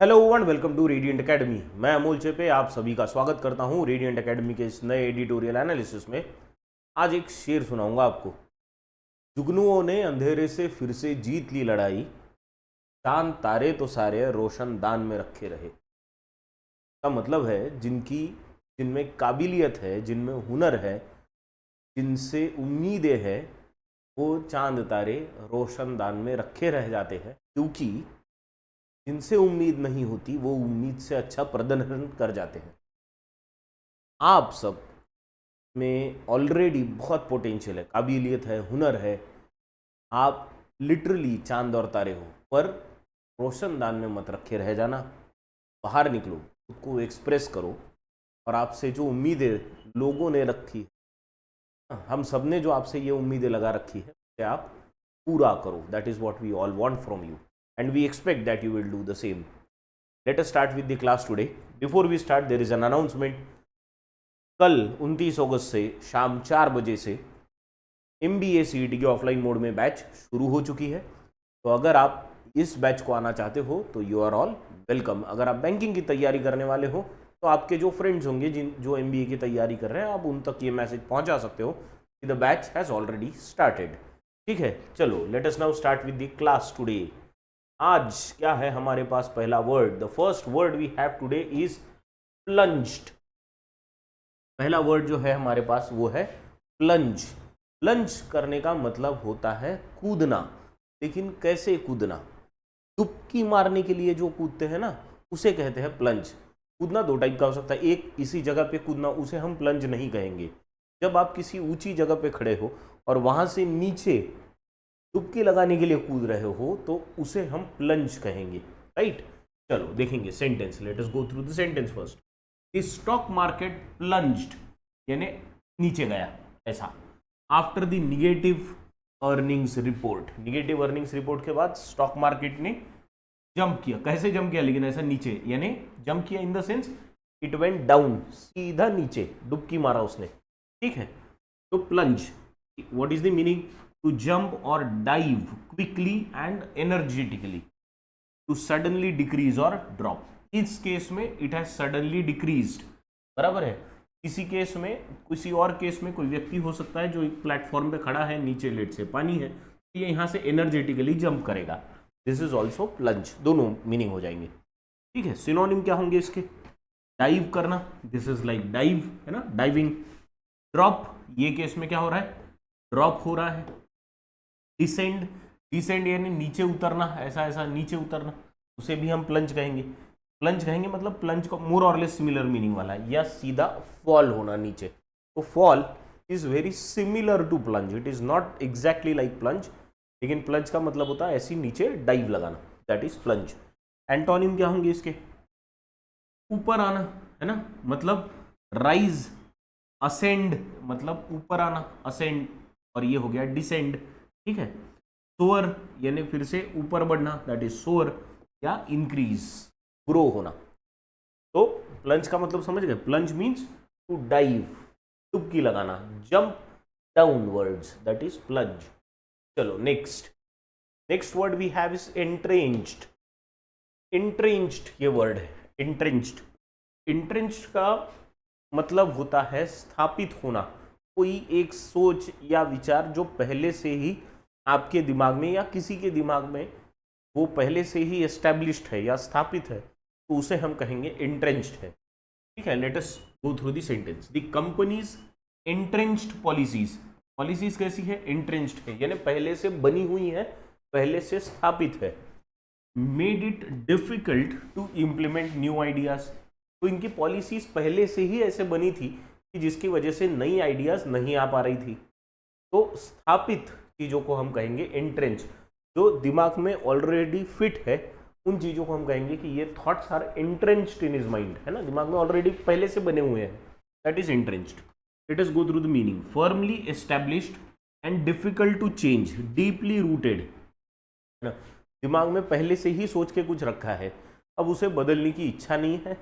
Hello and welcome to radiant academy. मैं अमोल चेपे आप सभी का स्वागत करता हूं रेडिएंट एकेडमी के इस नए एडिटोरियल एनालिसिस में। आज एक शेर सुनाऊंगा आपको। जुगनुओं ने अंधेरे से फिर से जीत ली लड़ाई, चांद तारे तो सारे रोशन दान में रखे रहे। का मतलब है जिनमें काबिलियत है, जिनमें हुनर है, जिनसे उम्मीदें हैं, वो चांद तारे रोशन दान में रखे रह जाते हैं, क्योंकि जिनसे उम्मीद नहीं होती वो उम्मीद से अच्छा प्रदर्शन कर जाते हैं। आप सब में ऑलरेडी बहुत पोटेंशियल है, काबिलियत है, हुनर है। आप लिटरली चांद और तारे हो, पर रोशनदान में मत रखे रह जाना। बाहर निकलो, खुद को एक्सप्रेस करो और आपसे जो उम्मीदें लोगों ने रखी, हम सब ने जो आपसे ये उम्मीदें लगा रखी है, उसे आप पूरा करो। That is what we all want from you and we expect that you will do the same. Let us start with the class today. Before we start, there is an announcement. कल 29 अगस्त से शाम 4 बजे से MBA CET के offline mode में batch शुरू हो चुकी है। तो अगर आप इस बैच को आना चाहते हो तो यू आर ऑल वेलकम। अगर आप बैंकिंग की तैयारी करने वाले हो तो आपके जो फ्रेंड्स होंगे जो MBA की तैयारी कर रहे हैं, आप उन तक ये मैसेज पहुंचा सकते हो कि the batch has already started. ठीक है, चलो let us now start with the class today. आज क्या है हमारे पास पहला word? The first word we have today is plunged. पहला वर्ड जो है हमारे पास वो है प्लंज। प्लंज करने का मतलब होता है कूदना। लेकिन कैसे कूदना? डुबकी मारने के लिए जो कूदते हैं ना, उसे कहते हैं प्लंज। कूदना दो टाइप का हो सकता है। एक, इसी जगह पे कूदना, उसे हम प्लंज नहीं कहेंगे। जब आप किसी ऊंची जगह पे खड़े हो और वहां से नीचे डुबकी लगाने के लिए कूद रहे हो तो उसे हम प्लंज कहेंगे, राइट। चलो देखेंगे sentence. Late us go through the sentence first. The stock market plunged, यानी नीचे गया, ऐसा। After the negative earnings report, negative earnings report के बाद स्टॉक मार्केट ने जंप किया। कैसे जंप किया? लेकिन ऐसा नीचे, यानी जंप किया in the sense it went down, सीधा नीचे डुबकी मारा उसने। ठीक है, तो plunge, what is the meaning? To jump or dive quickly and energetically, to suddenly decrease or drop. इस केस में it has suddenly decreased, बराबर है। किसी केस में, किसी और केस में कोई व्यक्ति हो सकता है जो एक प्लेटफॉर्म पे खड़ा है, नीचे लेट से पानी है, तो ये यहाँ से एनर्जेटिकली जंप करेगा। दिस इज ऑल्सो प्लंज, दोनों मीनिंग हो जाएंगे। ठीक है, सिनोनिम क्या होंगे इसके? डाइव करना, दिस इज लाइक डाइव, है ना, डाइविंग। ड्रॉप, ये केस में क्या हो रहा है? ड्रॉप हो रहा है। डिसेंड, डिसेंड यानी नीचे उतरना, ऐसा ऐसा नीचे उतरना, उसे भी हम प्लंज कहेंगे। प्लंज कहेंगे मतलब प्लंज का मोर और लेस सिमिलर मीनिंग वाला है, या सीधा फॉल होना नीचे। तो fall is very similar to plunge, it is not exactly like plunge, लेकिन प्लंज का मतलब होता है ऐसी नीचे डाइव लगाना, दैट इज प्लंज। एंटोनिम क्या होंगे इसके? ऊपर आना, है ना, मतलब राइज। असेंड मतलब ऊपर आना, असेंड, और ये हो गया डिसेंड। ठीक है, सोअर यानी फिर से ऊपर बढ़ना, दैट इज सोअर, या इंक्रीज, ग्रो होना। तो प्लंज का मतलब समझ गए? प्लंज मीन्स टू डाइव, डुबकी लगाना, jump downwards, that is plunge. चलो next, next word we have is entrenched. Entrenched ये वर्ड है, एंट्रेंच्ड। एंट्रेंच्ड का मतलब होता है स्थापित होना। कोई एक सोच या विचार जो पहले से ही आपके दिमाग में या किसी के दिमाग में वो पहले से ही एस्टैब्लिश्ड है या स्थापित है, तो उसे हम कहेंगे एंट्रेंच्ड है। ठीक है, let us go through the sentence. The companies entrenched policies, policies कैसी है? एंट्रेंच्ड है, यानी पहले से बनी हुई है, पहले से स्थापित है। Made it difficult to implement new ideas, तो इनकी पॉलिसीज पहले से ही ऐसे बनी थी कि जिसकी वजह से नई आइडियाज नहीं आ पा रही थी। तो स्थापित चीज़ों को हम कहेंगे एंट्रेंच। जो दिमाग में ऑलरेडी फिट है, उन चीज़ों को हम कहेंगे कि ये thoughts are entrenched in his mind, है ना, दिमाग में ऑलरेडी पहले से बने हुए हैं, that is entrenched. Let us go through the meaning. Firmly established and difficult to change, deeply rooted, है ना, दिमाग में पहले से ही सोच के कुछ रखा है, अब उसे बदलने की इच्छा नहीं है।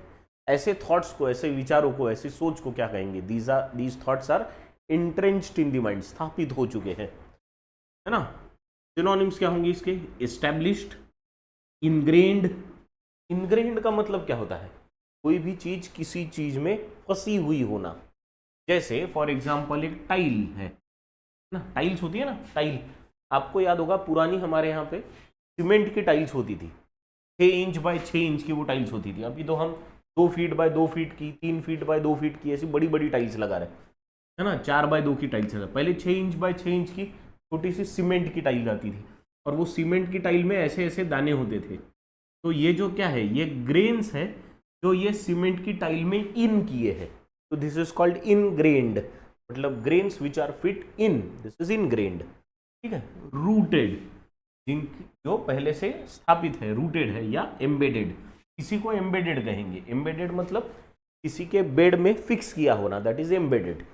ऐसे थॉट्स को, ऐसे विचारों को, ऐसी सोच को क्या कहेंगे? These thoughts are entrenched in the mind, स्थापित हो चुके हैं, है ना। सिनोनिम्स क्या होंगे इसके? एस्टैब्लिश्ड, इनग्रेन्ड, इनग्रेन्ड का मतलब क्या होता है? कोई भी चीज किसी चीज में फंसी हुई होना। जैसे फॉर एग्जाम्पल एक टाइल है ना, टाइल्स होती है ना, टाइल आपको याद होगा पुरानी हमारे यहाँ पे सीमेंट की टाइल्स होती थी, 6 इंच बाय 6 इंच की वो टाइल्स होती थी। अभी तो हम 2 फीट बाय 2 फीट की, 3 फीट बाय 2 फीट की ऐसी बड़ी बड़ी टाइल्स लगा रहे है ना, 4 बाय 2 की टाइल्स है। पहले 6 इंच बाय 6 इंच की छोटी सी सीमेंट की टाइल आती थी, और वो सीमेंट की टाइल में ऐसे ऐसे दाने होते थे। तो ये जो क्या है, ये ग्रेन्स है जो ये सीमेंट की टाइल में इन किए हैं, तो दिस इज कॉल्ड इनग्रेन्ड, मतलब grains which are fit in, this is ingrained. ठीक है। रूटेड, जिन जो पहले से स्थापित है, रूटेड है, या एम्बेडेड, किसी को एम्बेडेड कहेंगे। एम्बेडेड मतलब किसी के बेड में फिक्स किया होना, दैट इज एम्बेडेड।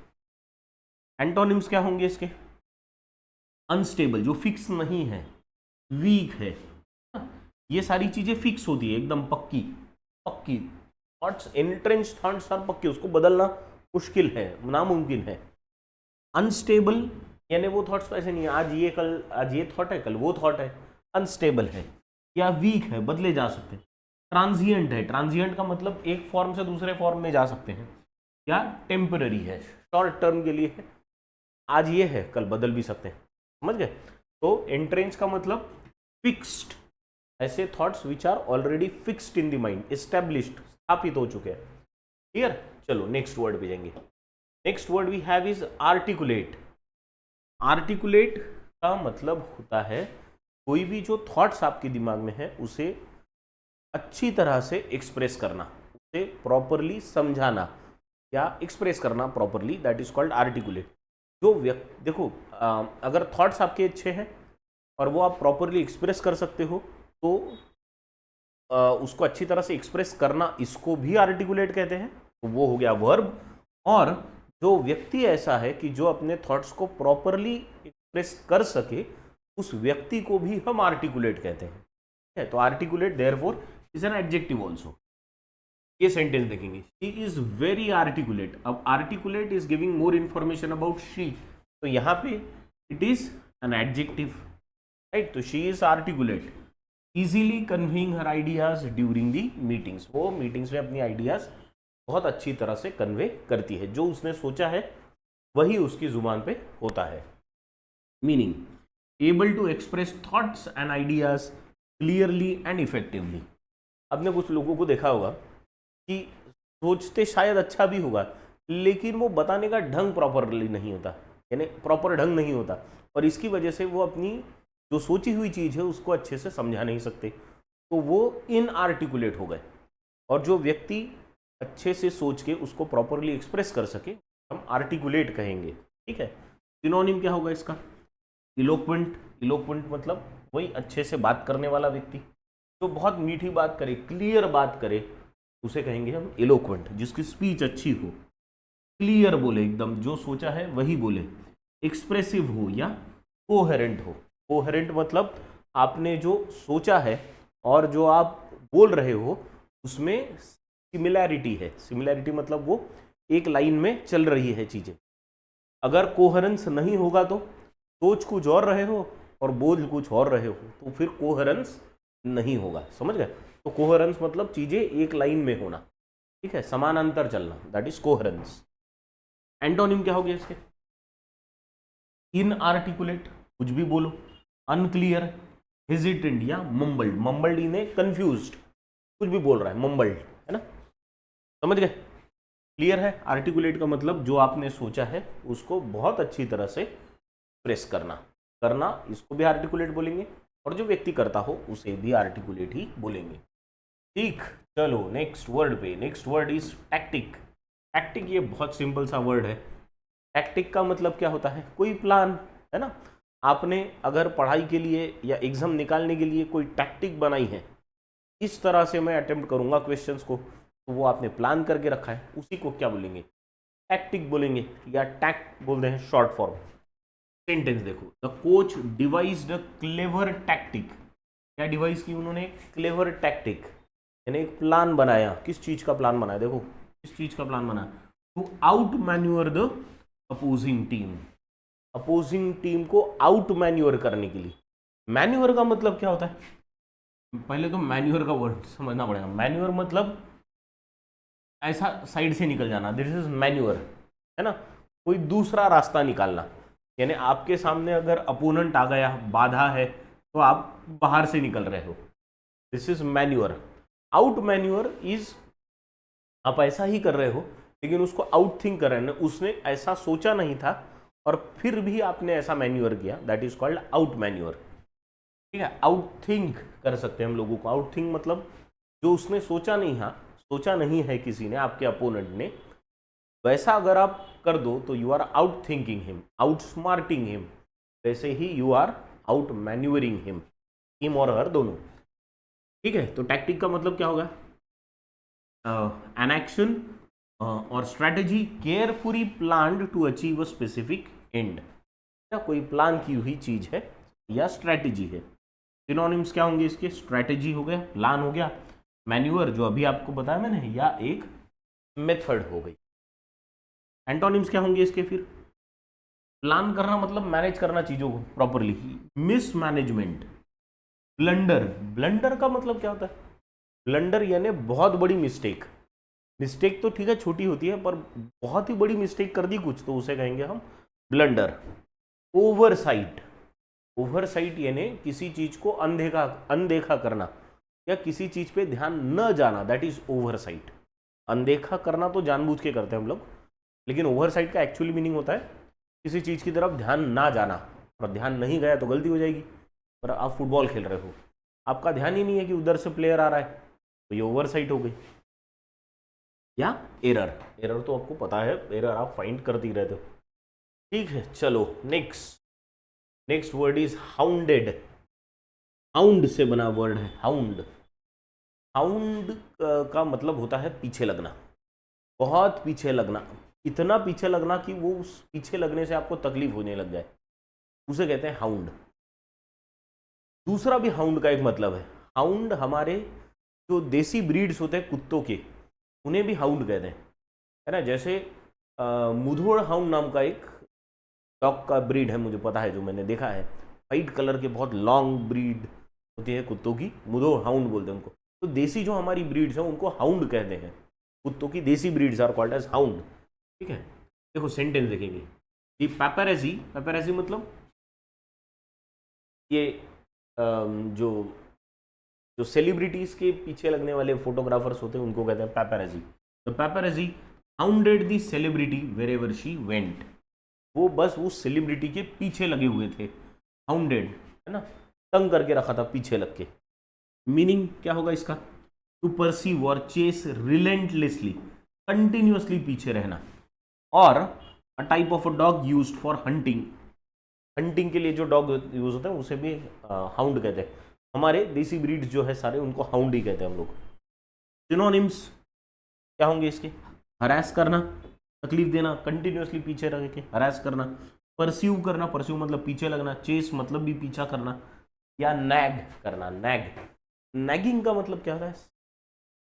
एंटोनिम्स क्या होंगे इसके? अनस्टेबल, जो फिक्स नहीं है, वीक है, ये सारी चीजें फिक्स होती है, एकदम पक्की पक्की। थॉट्स, एंट्रेंच थॉट्स आर पक्के, उसको बदलना मुश्किल है, नामुमकिन है। अनस्टेबल यानी वो थॉट्स ऐसे नहीं है, आज ये थॉट है, कल वो थॉट है, अनस्टेबल है। या वीक है, बदले जा सकते हैं। ट्रांजिएंट है, ट्रांजिएंट का मतलब एक फॉर्म से दूसरे फॉर्म में जा सकते हैं। या टेम्पररी है, शॉर्ट टर्म के लिए है, आज ये है कल बदल भी सकते हैं, समझ गए? तो एंट्रेंच का मतलब फिक्स्ड, ऐसे thoughts which are already fixed in the mind, established, स्थापित हो चुके हैं। क्लियर? चलो नेक्स्ट वर्ड पे जाएंगे। Next word we have is articulate. Articulate का मतलब होता है कोई भी जो थॉट्स आपके दिमाग में है उसे अच्छी तरह से एक्सप्रेस करना, उसे प्रॉपरली समझाना या एक्सप्रेस करना properly, that is called articulate. जो व्यक्ति, देखो अगर थॉट्स आपके अच्छे हैं और वो आप प्रॉपरली एक्सप्रेस कर सकते हो, तो उसको अच्छी तरह से एक्सप्रेस करना, इसको भी आर्टिकुलेट कहते हैं, तो वो हो गया वर्ब। और जो व्यक्ति ऐसा है कि जो अपने थॉट्स को प्रॉपरली एक्सप्रेस कर सके, उस व्यक्ति को भी हम आर्टिकुलेट कहते हैं। ठीक है, तो articulate therefore is an adjective also. ये सेंटेंस देखेंगे, शी इज वेरी आर्टिकुलेट। अब articulate is giving more information about she, तो यहाँ पे it is an adjective, right? तो she is articulate, easily conveying her ideas during the meetings. वो meetings में अपनी आइडियाज बहुत अच्छी तरह से कन्वे करती है, जो उसने सोचा है वही उसकी जुबान पे होता है। Meaning, able to express thoughts and ideas clearly and effectively. आपने कुछ लोगों को देखा होगा कि सोचते शायद अच्छा भी होगा, लेकिन वो बताने का ढंग प्रॉपरली नहीं होता, यानी प्रॉपर ढंग नहीं होता, और इसकी वजह से वो अपनी जो सोची हुई चीज़ है उसको अच्छे से समझा नहीं सकते, तो वो इनआर्टिकुलेट हो गए। और जो व्यक्ति अच्छे से सोच के उसको प्रॉपरली एक्सप्रेस कर सके, हम आर्टिकुलेट कहेंगे। ठीक है। सिनोनिम क्या होगा इसका? इलोक्वेंट। इलोक्वेंट मतलब वही अच्छे से बात करने वाला व्यक्ति, जो बहुत मीठी बात करे, क्लियर बात करे, उसे कहेंगे हम इलोक्वेंट। जिसकी स्पीच अच्छी हो, क्लियर बोले, एकदम जो सोचा है वही बोले, एक्सप्रेसिव हो या कोहेरेंट हो। कोहेरेंट मतलब आपने जो सोचा है और जो आप बोल रहे हो उसमें सिमिलैरिटी है। सिमिलैरिटी मतलब वो एक लाइन में चल रही है चीज़ें। अगर कोहेरेंस नहीं होगा तो सोच कुछ और रहे हो और बोल कुछ और रहे हो, तो फिर कोहेरेंस नहीं होगा, समझ गए? तो कोहेरेंस मतलब चीज़ें एक लाइन में होना, ठीक है, समानांतर चलना, दैट इज कोहेरेंस। एंटोनिम क्या हो गया इसके? इनआर्टिकुलेट, कुछ भी बोलो, अनक्लियर, हेजिटेंट या मम्बल्ड। मम्बल्ड इने कंफ्यूज्ड, कुछ भी बोल रहा है, मम्बल्ड, है ना? समझ गए? क्लियर है? आर्टिकुलेट का मतलब जो आपने सोचा है उसको बहुत अच्छी तरह से एक्सप्रेस करना, इसको भी आर्टिकुलेट बोलेंगे, और जो व्यक्ति करता हो उसे भी आर्टिकुलेट ही बोलेंगे। ठीक, चलो नेक्स्ट वर्ड पे। Next word is tactic. Tactic ये बहुत सिंपल सा वर्ड है। टैक्टिक का मतलब क्या होता है? कोई प्लान, है ना? आपने अगर पढ़ाई के लिए या एग्जाम निकालने के लिए कोई टैक्टिक बनाई है, इस तरह से मैं अटेम्प्ट करूंगा क्वेश्चंस को, तो वो आपने प्लान करके रखा है, उसी को क्या बोलेंगे? टैक्टिक बोलेंगे, या टैक्ट बोलते हैं शॉर्ट फॉर्म। सेंटेंस देखो, the coach devised a clever tactic. क्या डिवाइस की उन्होंने? क्लेवर टैक्टिक, यानी एक प्लान बनाया। किस चीज का प्लान बनाया? देखो किस चीज का प्लान बनाया? To outmanoeuvre the opposing team. Opposing team को आउट मैन्यूअर करने के लिए। मैन्यूअर का मतलब क्या होता है? पहले तो मैन्योर का वर्ड समझना पड़ेगा। मैन्योर मतलब ऐसा साइड से निकल जाना, दिस इज मैन्योर, है ना, कोई दूसरा रास्ता निकालना। यानी आपके सामने अगर अपोनेंट आ गया, बाधा है, तो आप बाहर से निकल रहे हो, this is manure. Out manure is आप ऐसा ही कर रहे हो लेकिन उसको आउट थिंक कर रहे हैं, उसने ऐसा सोचा नहीं था और फिर भी आपने ऐसा मैन्योर किया, that is called out manure. ठीक है, आउट थिंक कर सकते हैं हम लोगों को। आउट थिंक मतलब जो उसने सोचा नहीं है किसी ने, आपके अपोनेंट ने, वैसा अगर आप कर दो तो you are outthinking him, outsmarting him, वैसे ही you are outmanoeuvring him और हर दोनों। ठीक है, तो टैक्टिक का मतलब क्या होगा? An action or strategy carefully planned to achieve a specific end, या कोई प्लान की हुई चीज है या स्ट्रैटेजी है। सिनोनिम्स क्या होंगे इसके? स्ट्रैटेजी हो गया, प्लान हो गया, मैन्यूअर जो अभी आपको बताया मैंने, या एक मेथड हो गई। एंटोनिम्स क्या होंगे इसके फिर? प्लान करना मतलब मैनेज करना चीजों को प्रॉपरली, मिसमैनेजमेंट, ब्लंडर। ब्लंडर का मतलब क्या होता है? ब्लंडर यानी बहुत बड़ी मिस्टेक। मिस्टेक तो ठीक है छोटी होती है, पर बहुत ही बड़ी मिस्टेक कर दी कुछ तो उसे कहेंगे हम ब्लंडर। ओवरसाइट, ओवरसाइट यानी किसी चीज को अनदेखा करना या किसी चीज पे ध्यान न जाना, दैट इज ओवरसाइट। अनदेखा करना तो जानबूझ के करते हैं हम लोग, लेकिन ओवरसाइट का एक्चुअली मीनिंग होता है किसी चीज की तरफ ध्यान ना जाना, और ध्यान नहीं गया तो गलती हो जाएगी। पर आप फुटबॉल खेल रहे हो, आपका ध्यान ही नहीं है कि उधर से प्लेयर आ रहा है, तो ये ओवरसाइट हो गई। या एरर, एरर तो आपको पता है, एरर आप फाइंड करते ही रहते हो। ठीक है, चलो next word is hounded. Hound से बना वर्ड है हाउंड। हाउंड का मतलब होता है पीछे लगना, बहुत पीछे लगना, इतना पीछे लगना कि वो उस पीछे लगने से आपको तकलीफ होने लग जाए, उसे कहते हैं हाउंड। दूसरा भी हाउंड का एक मतलब है, हाउंड हमारे जो देसी ब्रीड्स होते हैं कुत्तों के, उन्हें भी हाउंड कहते हैं, है ना। जैसे मुधोड़ हाउंड नाम का एक डॉग का ब्रीड है, मुझे पता है, जो मैंने देखा है, वाइट कलर के बहुत लॉन्ग ब्रीड होती है कुत्तों की, मुधोड़ हाउंड बोलते हैं उनको। तो देसी जो हमारी ब्रीड्स हैं उनको हाउंड कहते हैं, कुत्तों की देसी breeds are called as hound. ठीक है, देखो सेंटेंस देखेंगे कि पैपेराजी, पैपेराजी मतलब ये जो जो सेलिब्रिटीज के पीछे लगने वाले फोटोग्राफर्स होते हैं उनको कहते हैं पैपेराजी। तो paparazzi hounded the celebrity wherever she went, वो बस उस सेलिब्रिटी के पीछे लगे हुए थे, हाउंडेड है ना, तंग करके रखा था पीछे लग के। मीनिंग क्या होगा इसका? टू परसीव और चेस रिलेंटलेसली, कंटिन्यूअसली पीछे रहना। और a type of a dog used for hunting, hunting के लिए जो डॉग यूज होता है उसे भी हाउंड कहते हैं। हमारे देसी ब्रीड्स जो है सारे उनको हाउंड ही कहते हैं हम लोग। सिनोनिम्स क्या होंगे इसके? हरास करना, तकलीफ देना, कंटिन्यूअसली पीछे रह के हरास करना, परस्यू करना, परस्यू मतलब पीछे लगना, चेस मतलब भी पीछा करना, या नैग करना, नैग। नैगिंग का मतलब क्या होता है?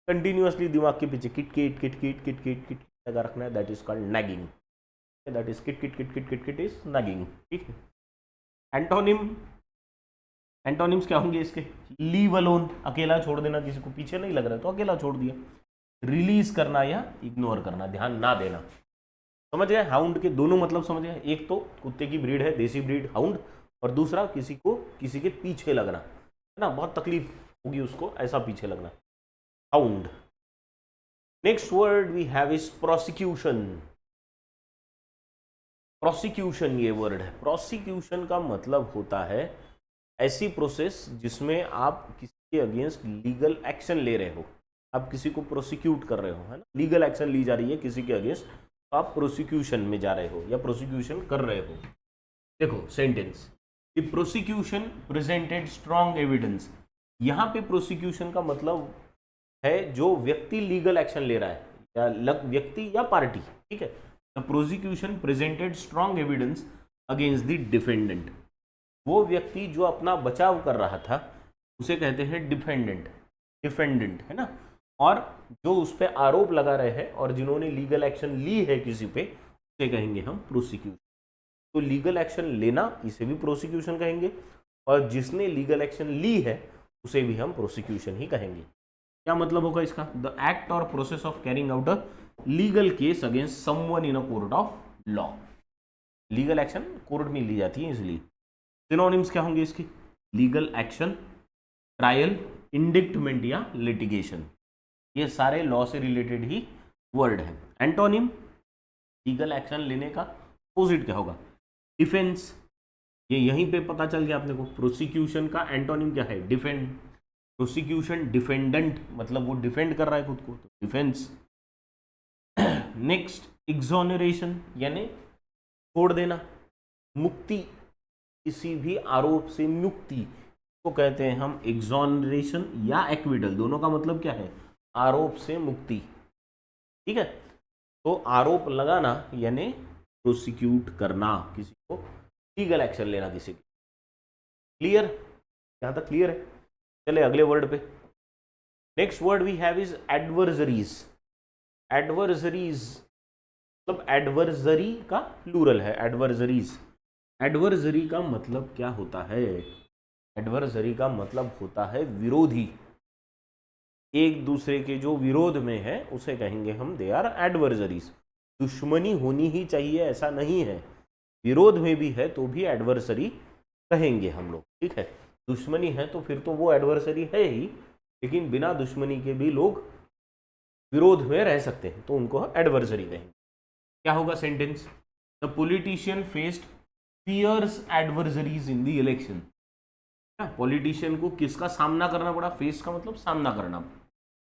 कंटिन्यूअसली दिमाग के पीछे kit kit kit kit kit kit kit लगा रखना है, that is called nagging, that is kit kit kit kit kit kit is nagging. ठीक है, एंटोनिम, एंटोनिम्स क्या होंगे इसके? लीव अलोन, अकेला छोड़ देना, किसी को पीछे नहीं लग रहा है तो अकेला छोड़ दिया। रिलीज करना या इग्नोर करना, ध्यान ना देना। समझ गए? हाउंड के दोनों मतलब समझ गए, एक तो कुत्ते की ब्रीड है देसी ब्रीड हाउंड, और दूसरा किसी को किसी के पीछे लगना, है ना, बहुत तकलीफ होगी उसको ऐसा पीछे लगना, hound. Next word we have is prosecution. Prosecution ये वर्ड है, प्रोसिक्यूशन का मतलब होता है ऐसी प्रोसेस जिसमें आप किसी के अगेंस्ट लीगल एक्शन ले रहे हो, आप किसी को प्रोसिक्यूट कर रहे हो, है ना, लीगल एक्शन ली जा रही है किसी के अगेंस्ट, तो आप प्रोसिक्यूशन में जा रहे हो या प्रोसिक्यूशन कर रहे हो। देखो sentence, the prosecution presented strong evidence. यहाँ पे प्रोसिक्यूशन का मतलब है जो व्यक्ति लीगल एक्शन ले रहा है, या व्यक्ति या पार्टी। ठीक है, the prosecution presented strong evidence against the defendant. वो व्यक्ति जो अपना बचाव कर रहा था उसे कहते हैं डिफेंडेंट, डिफेंडेंट है ना। और जो उस पर आरोप लगा रहे हैं और जिन्होंने लीगल एक्शन ली है किसी पे, उसे कहेंगे हम प्रोसिक्यूशन। तो लीगल एक्शन लेना इसे भी प्रोसिक्यूशन कहेंगे, और जिसने लीगल एक्शन ली है उसे भी हम प्रोसिक्यूशन ही कहेंगे। क्या मतलब होगा इसका? द एक्ट और process of carrying out a legal case against someone in a court of law. Legal action court में ली जाती है इसलिए। सिनोनिम्स क्या होंगे इसकी? लीगल एक्शन, ट्रायल, इंडिक्टमेंट या लिटिगेशन, ये सारे लॉ से रिलेटेड ही वर्ड है। एंटोनिम लीगल एक्शन लेने का अपोजिट क्या होगा? डिफेंस, ये यहीं पे पता चल गया अपने को। प्रोसिक्यूशन का एंटोनिम क्या है? डिफेंड। प्रोसिक्यूशन डिफेंडेंट, मतलब वो डिफेंड कर रहा है खुद को, तो डिफेंस। नेक्स्ट एक्सोनरेशन, यानी छोड़ देना, मुक्ति, किसी भी आरोप से मुक्ति को कहते हैं हम एक्सोनरेशन या एक्विटल, दोनों का मतलब क्या है? आरोप से मुक्ति। ठीक है, तो आरोप लगाना यानी प्रोसिक्यूट करना, किसी को लीगल एक्शन लेना किसी की। क्लियर? यहां तक क्लियर है? चले अगले वर्ड पे। Next word we have is adversaries. Adversaries मतलब एडवर्सरी का प्लूरल है, एडवर्सरीज। एडवर्सरी का मतलब क्या होता है? एडवर्सरी का मतलब होता है विरोधी। एक दूसरे के जो विरोध में है उसे कहेंगे हम दे आर एडवर्सरीज। दुश्मनी होनी ही चाहिए ऐसा नहीं है, विरोध में भी है तो भी एडवर्सरी कहेंगे हम लोग। ठीक है, दुश्मनी है तो फिर तो वो एडवर्सरी है ही, लेकिन बिना दुश्मनी के भी लोग विरोध में रह सकते हैं तो उनको एडवर्सरी कहेंगे। क्या होगा sentence? The politician faced fierce adversaries in the election. Politician को किसका सामना करना पड़ा? फेस का मतलब सामना करना।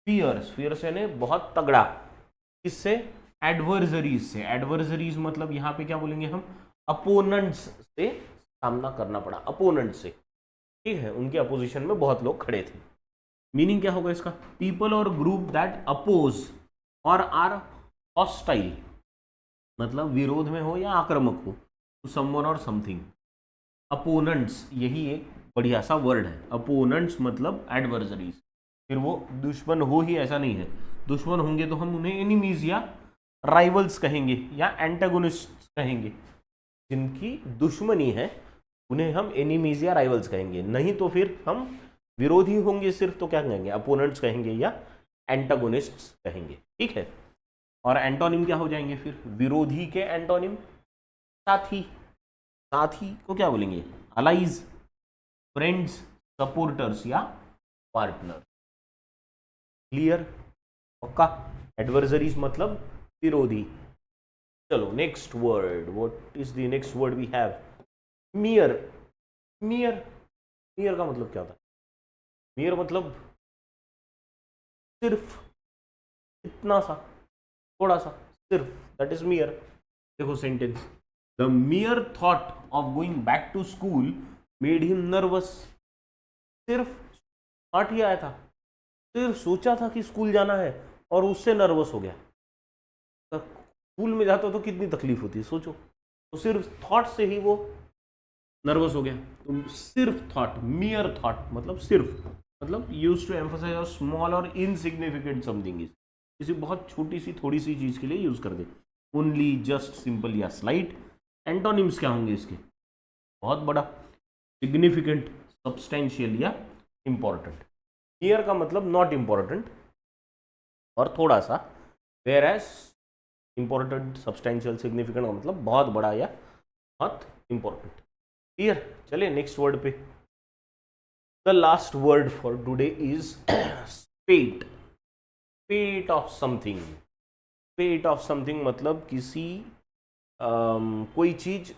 फियर्स, फियर्स यानी बहुत तगड़ा, किससे? एडवर्सरीज से। एडवर्सरीज मतलब यहाँ पे क्या बोलेंगे हम? अपोनेंट्स से सामना करना पड़ा, अपोनेंट से। ठीक है, उनके अपोजिशन में बहुत लोग खड़े थे। मीनिंग क्या होगा इसका? पीपल और ग्रुप दैट अपोज और आर हॉस्टाइल, मतलब विरोध में हो या आक्रामक हो, टू समवन और समथिंग। अपोनेंट्स, यही एक बढ़िया सा वर्ड है। अपोनेंट्स मतलब एडवर्सरीज। फिर वो दुश्मन हो ही ऐसा नहीं है, दुश्मन होंगे तो हम उन्हें एनिमीज या राइवल्स कहेंगे या एंटागोनिस्ट कहेंगे। जिनकी दुश्मनी है उन्हें हम एनिमीज या राइवल्स कहेंगे, नहीं तो फिर हम विरोधी होंगे सिर्फ तो क्या कहेंगे? अपोनेंट्स कहेंगे या एंटागोनिस्ट्स कहेंगे। ठीक है, और एंटोनिम क्या हो जाएंगे फिर? विरोधी के एंटोनिम साथी। साथी को क्या बोलेंगे? अलाइज, फ्रेंड्स, सपोर्टर्स या पार्टनर। क्लियर? पक्का? एडवर्सरीज मतलब विरोधी। चलो next word, what is the next word we have? Mere. Mere, mere का मतलब क्या होता है? मियर मतलब सिर्फ, इतना सा, थोड़ा सा, सिर्फ, दैट इज मियर। देखो sentence, the mere thought of going back to school made him nervous. सिर्फ थॉट ही आया था, सिर्फ सोचा था कि स्कूल जाना है और उससे नर्वस हो गया। तो स्कूल में जाता तो कितनी तकलीफ होती है सोचो, तो सिर्फ थॉट से ही वो नर्वस हो गया। तो सिर्फ थॉट, मियर थॉट मतलब सिर्फ, मतलब यूज टू एम्फसाइज और स्मॉल और इनसिग्निफिकेंट समथिंग इज, किसी बहुत छोटी सी थोड़ी सी चीज के लिए यूज कर दे। ओनली, जस्ट, सिंपल या स्लाइट। एंटोनिम्स क्या होंगे इसके? बहुत बड़ा, सिग्निफिकेंट, सब्सटेंशियल या इंपॉर्टेंट। मियर का मतलब नॉट इंपॉर्टेंट और थोड़ा सा, whereas important, substantial, significant का मतलब बहुत बड़ा या बहुत इंपॉर्टेंट। क्लियर? चलिए नेक्स्ट वर्ड पे। The last word for today is spate. Spate of something. Spate of something मतलब किसी कोई चीज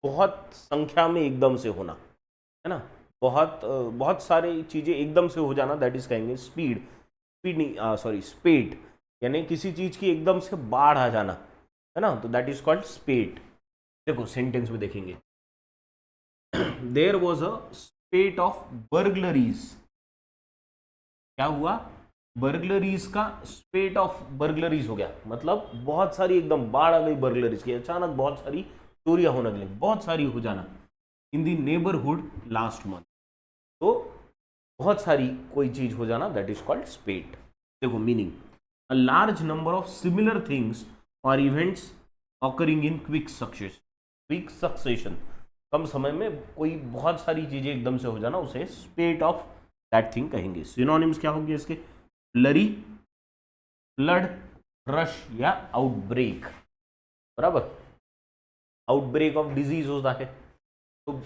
बहुत संख्या में एकदम से होना, है ना? बहुत सारी चीजें एकदम से हो जाना, दैट इज कहेंगे स्पीड। स्पीड नहीं, सॉरी, स्पेट, यानी किसी चीज की एकदम से बाढ़ आ जाना, है ना? तो दैट इज कॉल्ड स्पेट। देखो सेंटेंस में देखेंगे, there was a spate of burglaries. क्या हुआ? बर्गलरीज का स्पेट ऑफ बर्गलरीज हो गया, मतलब बहुत सारी एकदम बाढ़ आ गई बर्गलरीज की, अचानक बहुत सारी चोरियां होने लगी, बहुत सारी हो जाना। इन दी नेबरहुड लास्ट मंथ, तो बहुत सारी कोई चीज हो जाना, दैट इज कॉल्ड स्पेट। देखो meaning, a large number of similar things और events occurring in quick succession. Quick succession, कम समय में कोई बहुत सारी चीजें एकदम से हो जाना, उसे स्पेट ऑफ दैट थिंग कहेंगे। सिनोनिम्स क्या होंगे इसके? फ्लरी, फ्लड, रश या आउटब्रेक। बराबर, आउटब्रेक ऑफ डिजीज होता है तो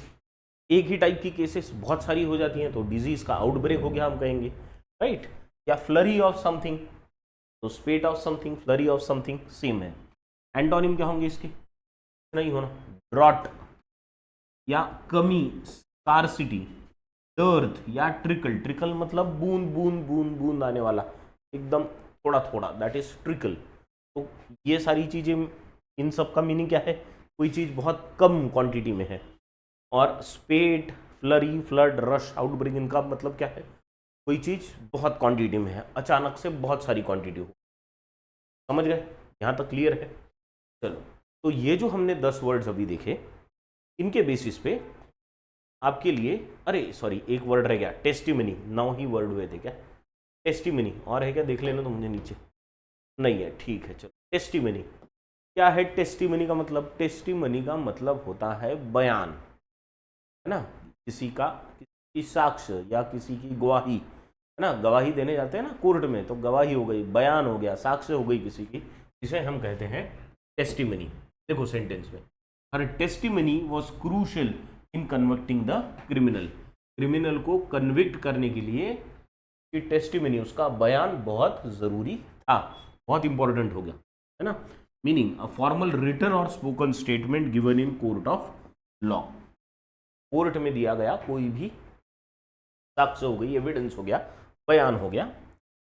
एक ही टाइप की केसेस बहुत सारी हो जाती हैं तो डिजीज का आउटब्रेक हो गया हम कहेंगे, राइट। या फ्लरी ऑफ समथिंग, तो स्पेट of something, flurry of something same है। एंटोनिम क्या होंगे इसके? नहीं होना, ड्रॉट या कमी, स्कार्सिटी, डर्थ या ट्रिकल। ट्रिकल मतलब बूंद बूंद बूंद बूंद आने वाला, एकदम थोड़ा थोड़ा, दैट इज ट्रिकल। तो ये सारी चीजें, इन सब का मीनिंग क्या है? कोई चीज बहुत कम क्वांटिटी में है। और स्पेट, फ्लरी, फ्लड, रश, आउटब्रेक, इनका मतलब क्या है? कोई चीज बहुत क्वांटिटी में है, अचानक से बहुत सारी क्वांटिटी हो। समझ गए? यहां तक क्लियर है? चलो, तो ये जो हमने 10 वर्ड्स अभी देखे, इनके बेसिस पे आपके लिए, अरे सॉरी एक वर्ड रह गया, टेस्टिमनी। 9 ही वर्ड हुए थे क्या? टेस्टिमनी और है क्या? देख लेना तो मुझे नीचे नहीं है, ठीक है। चलो, टेस्टिमनी क्या है? टेस्टिमनी का मतलब, टेस्टिमनी का मतलब होता है बयान, है ना। किसी का, किसी साक्ष्य या किसी की गवाही, है ना। गवाही देने जाते हैं ना कोर्ट में, तो गवाही हो गई, बयान हो गया, साक्ष्य हो गई किसी की, जिसे हम कहते हैं टेस्टिमनी। देखो सेंटेंस में, her testimony was crucial in convicting the criminal. Criminal को कन्विक्ट करने के लिए कि टेस्टिमनी, उसका बयान बहुत जरूरी था, बहुत इंपॉर्टेंट हो गया, है ना। मीनिंग अ फॉर्मल रिटन और spoken statement given in court of law. Court में दिया गया कोई भी साक्ष्य हो गई, एविडेंस हो गया, बयान हो गया,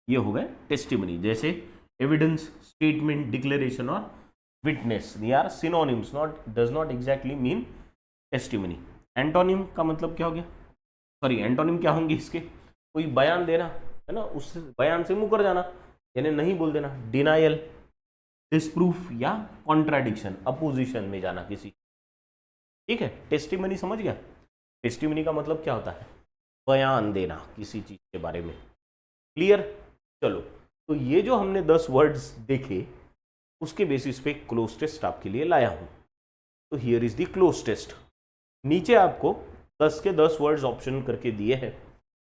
ये हो गए टेस्टिमनी। जैसे एविडेंस, स्टेटमेंट, डिक्लेरेशन और witness, they are synonyms, not, does not exactly mean testimony. Antonym का मतलब क्या हो गया? सॉरी, एंटोनिम क्या होंगे इसके? कोई बयान देना, है ना, उस बयान से मुकर जाना, यानी नहीं बोल देना। डिनायल, डिसप्रूफ या कॉन्ट्राडिक्शन, अपोजिशन में जाना किसी। ठीक है, टेस्टिमनी समझ गया? टेस्टिमनी का मतलब क्या होता है? बयान देना किसी चीज के बारे में। क्लियर? चलो, तो ये जो हमने 10 वर्ड्स देखे, उसके बेसिस पे क्लोज टेस्ट आपके लिए लाया हूं। तो here is the cloze test. नीचे आपको 10 के 10 वर्ड्स ऑप्शन करके दिए हैं,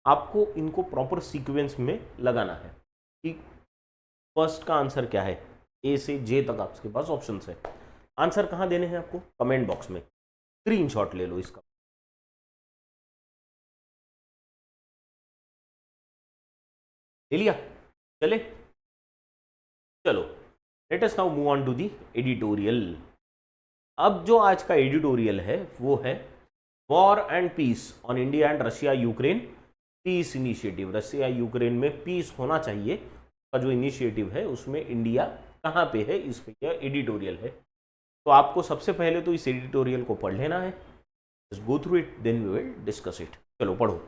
आपको इनको प्रॉपर सीक्वेंस में लगाना है कि फर्स्ट का आंसर क्या है। ए से जे तक आपके पास ऑप्शन है। आंसर कहाँ देने हैं आपको? कमेंट बॉक्स में। स्क्रीनशॉट ले लो इसका। ले लिया? चले, चलो, let us now move on to the editorial. अब जो आज का एडिटोरियल है वो है war and peace on India and Russia Ukraine peace initiative. Russia Ukraine में पीस होना चाहिए का जो इनिशिएटिव है, उसमें इंडिया कहाँ पे है, इस पे यह एडिटोरियल है। तो आपको सबसे पहले तो इस एडिटोरियल को पढ़ लेना है। Just go through it, then we will discuss it. चलो पढ़ो।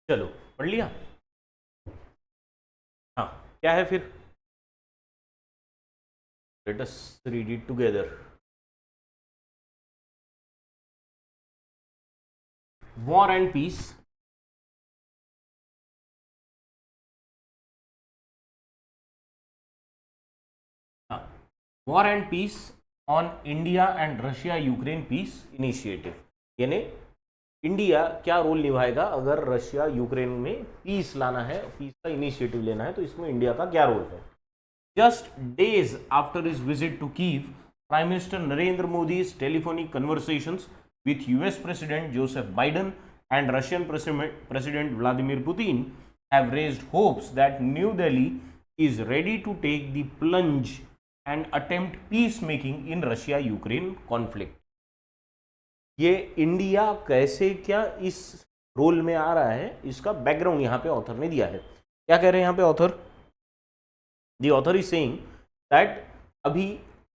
चलो, पढ़ लिया? क्या है फिर? Let us read it together. War and peace war and peace on India and Russia Ukraine peace initiative, यानी इंडिया क्या रोल निभाएगा अगर रशिया यूक्रेन में पीस लाना है, पीस का इनिशिएटिव लेना है, तो इसमें इंडिया का क्या रोल है। Just days after his visit to Kyiv, prime minister Narendra Modi's telephonic conversations with US President Joseph Biden and Russian President Vladimir Putin have raised hopes that New Delhi is ready to take the plunge and attempt peacemaking in Russia-Ukraine conflict. ये India कैसे क्या इस role में आ रहा है, इसका background यहाँ पे ऑथर ने दिया है। क्या कह रहे हैं यहाँ पे author? The author is saying that अभी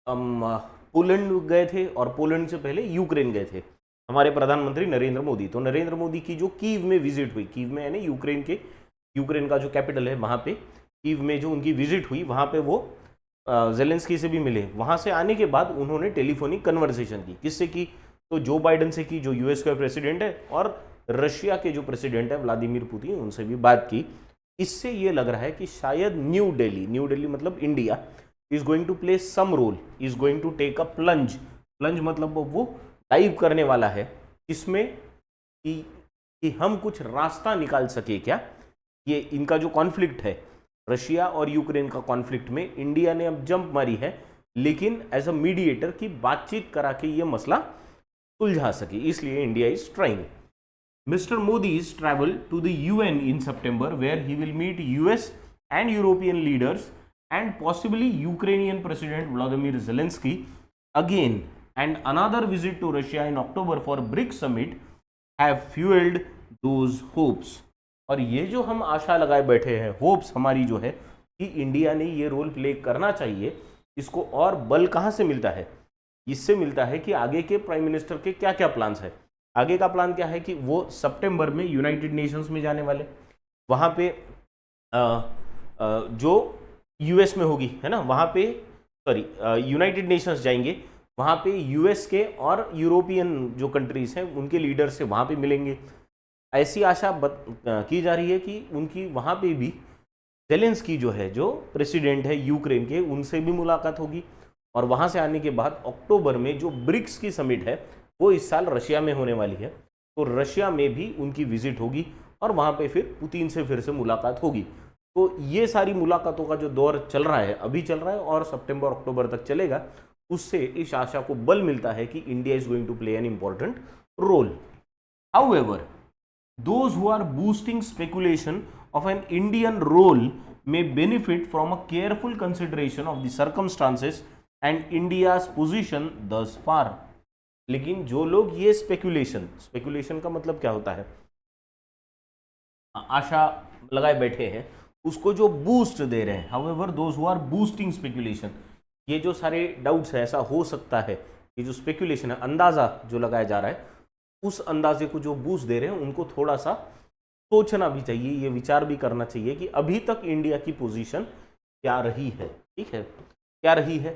पोलैंड गए थे और पोलैंड से पहले यूक्रेन गए थे हमारे प्रधानमंत्री नरेंद्र मोदी। तो नरेंद्र मोदी की जो कीव में विजिट हुई, कीव में यानी यूक्रेन का जो कैपिटल है वहाँ पे कीव में जो उनकी विजिट हुई, वहाँ पे वो जेलेंस्की से भी मिले। वहाँ से आने के बाद उन्होंने टेलीफोनिक कन्वर्सेशन की। किससे की? तो जो बाइडन से की, जो यूएस का प्रेसिडेंट है, और रशिया के जो प्रेसिडेंट है व्लादिमीर पुतिन, उनसे भी बात की। इससे ये लग रहा है कि शायद न्यू दिल्ली मतलब India is going to play some role, is going to take a plunge मतलब वो डाइव करने वाला है। इसमें कि हम कुछ रास्ता निकाल सके क्या, ये इनका जो कॉन्फ्लिक्ट है रशिया और यूक्रेन का कॉन्फ्लिक्ट में इंडिया ने अब जंप मारी है, लेकिन एज अ मीडिएटर की बातचीत करा के ये मसला सुलझा सके, इसलिए India is trying. Mr. Modi's travel to the UN in September, where he will meet US and European leaders and possibly Ukrainian President Vladimir Zelensky again, and another visit to Russia in October for BRICS summit have fueled those hopes. और ये जो हम आशा लगाए बैठे हैं, hopes हमारी जो है कि इंडिया ने ये रोल प्ले करना चाहिए, इसको और बल कहाँ से मिलता है? इससे मिलता है कि आगे के प्राइम मिनिस्टर के क्या क्या प्लान्स है। आगे का प्लान क्या है कि वो सितंबर में यूनाइटेड नेशंस में जाने वाले, वहाँ पे जो यूएस में होगी, है ना, वहाँ पे यूनाइटेड नेशंस जाएंगे, वहाँ पे यूएस के और यूरोपियन जो कंट्रीज हैं उनके लीडर से वहाँ पे मिलेंगे। ऐसी आशा की जा रही है कि उनकी वहाँ पे भी जेलेंस्की जो है, जो प्रेसिडेंट है यूक्रेन के, उनसे भी मुलाकात होगी। और वहाँ से आने के बाद अक्टूबर में जो ब्रिक्स की समिट है वो इस साल रशिया में होने वाली है, तो रशिया में भी उनकी विजिट होगी और वहाँ पे फिर पुतिन से फिर से मुलाकात होगी। तो ये सारी मुलाकातों का जो दौर चल रहा है, अभी चल रहा है और सितंबर अक्टूबर तक चलेगा, उससे इस आशा को बल मिलता है कि India is going to play an important role. However, those who are boosting speculation of an Indian role may benefit from a careful consideration of the circumstances and India's position thus far. लेकिन जो लोग ये speculation का मतलब क्या होता है, आशा लगाए बैठे हैं, उसको जो बूस्ट दे रहे हैं, however those who are boosting speculation, ये जो सारे डाउट्स है, ऐसा हो सकता है, ये जो स्पेकुलेशन है, अंदाजा जो लगाया जा रहा है, उस अंदाजे को जो बूस्ट दे रहे हैं उनको थोड़ा सा सोचना भी चाहिए, ये विचार भी करना चाहिए कि अभी तक इंडिया की पोजीशन क्या रही है। ठीक है, क्या रही है,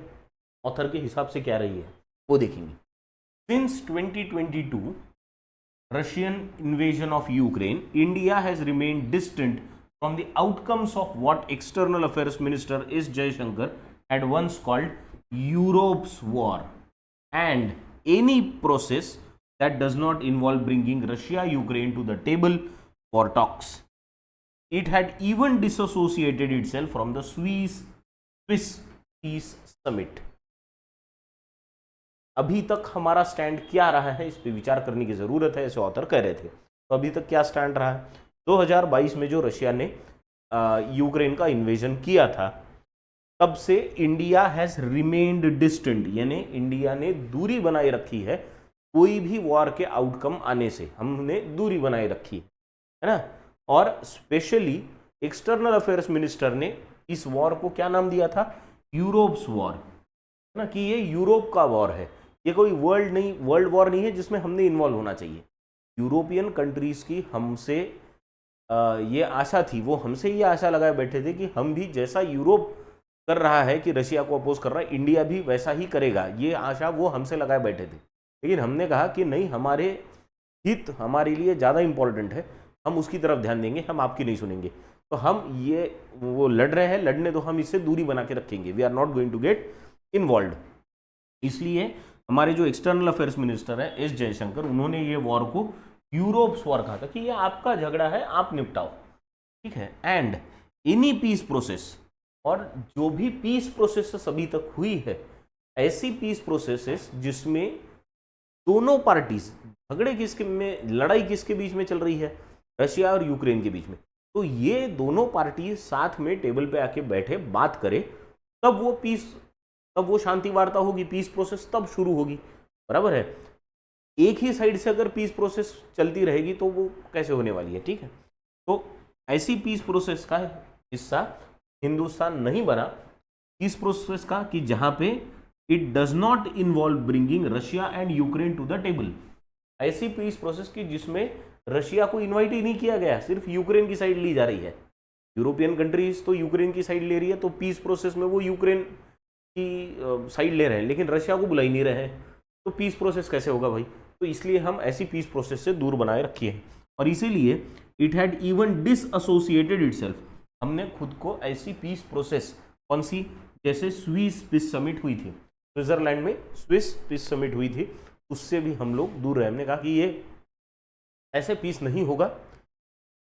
ऑथर के हिसाब से क्या रही है वो देखेंगे। Since 2022 Russian invasion of Ukraine, India has remained distant from the outcomes of what External Affairs Minister S. Jaishankar had once called Europe's war, and any process that does not involve bringing Russia-Ukraine to the table for talks. It had even disassociated itself from the Swiss Peace Summit. अभी तक हमारा stand क्या रहा है, इस पे विचार करने की ज़रूरत है, ऐसे ऑथर कह रहे थे। तो अभी तक क्या स्टैंड रहा है? 2022 में जो रशिया ने यूक्रेन का इन्वेजन किया था, तब से इंडिया हैज़ रिमेन्ड डिस्टेंट, यानी इंडिया ने दूरी बनाए रखी है, कोई भी वॉर के आउटकम आने से हमने दूरी बनाए रखी है ना। और स्पेशली एक्सटर्नल अफेयर्स मिनिस्टर ने इस वॉर को क्या नाम दिया था? यूरोप्स वॉर, ना, कि ये यूरोप का वॉर है, ये कोई वर्ल्ड वॉर नहीं है जिसमें हमने इन्वॉल्व होना चाहिए। यूरोपियन कंट्रीज की हमसे ये आशा थी, वो हमसे ये आशा लगाए बैठे थे कि हम भी जैसा यूरोप कर रहा है कि रशिया को अपोज कर रहा है, इंडिया भी वैसा ही करेगा, ये आशा वो हमसे लगाए बैठे थे। लेकिन हमने कहा कि नहीं, हमारे हित हमारे लिए ज़्यादा इम्पोर्टेंट है, हम उसकी तरफ ध्यान देंगे, हम आपकी नहीं सुनेंगे। तो हम ये वो लड़ रहे हैं, लड़ने तो हम इससे दूरी बना के रखेंगे, we are not going to get involve. इसलिए हमारे जो एक्सटर्नल अफेयर्स मिनिस्टर है एस जयशंकर, उन्होंने ये वॉर को यूरोप्स वॉर कहा था कि ये आपका झगड़ा है, आप निपटाओ, ठीक है। एंड एनी पीस प्रोसेस, और जो भी पीस प्रोसेस अभी तक हुई है, ऐसी पीस प्रोसेसेस जिसमें दोनों पार्टीज झगड़े किसके में, लड़ाई किसके बीच में चल रही है, रशिया और यूक्रेन के बीच में, तो ये दोनों पार्टी साथ में टेबल पे आके बैठे बात करे, तब वो पीस, तब वो शांति वार्ता होगी, पीस प्रोसेस तब शुरू होगी, बराबर है। एक ही साइड से अगर पीस प्रोसेस चलती रहेगी तो वो कैसे होने वाली है, ठीक है। तो ऐसी पीस प्रोसेस का हिस्सा हिंदुस्तान नहीं बना, पीस प्रोसेस का, कि जहां पे it does not involve bringing Russia and Ukraine to the table. ऐसी पीस प्रोसेस की जिसमें रशिया को इन्वाइट ही नहीं किया गया, सिर्फ यूक्रेन की साइड ली जा रही है। यूरोपियन कंट्रीज तो यूक्रेन की साइड ले रही है, तो पीस प्रोसेस में वो यूक्रेन की साइड ले रहे हैं, लेकिन रशिया को बुला ही नहीं रहे हैं, तो पीस प्रोसेस कैसे होगा भाई। तो इसलिए हम ऐसी पीस प्रोसेस से दूर बनाए रखिए, और इसीलिए इट हैड इवन डिसएसोसिएटेड इटसेल्फ, हमने खुद को ऐसी पीस प्रोसेस, कौन सी, जैसे स्विस पीस समिट हुई थी, स्विट्जरलैंड में स्विस पीस समिट हुई थी, उससे भी हम लोग दूर रहे। हमने कहा कि ये ऐसे पीस नहीं होगा,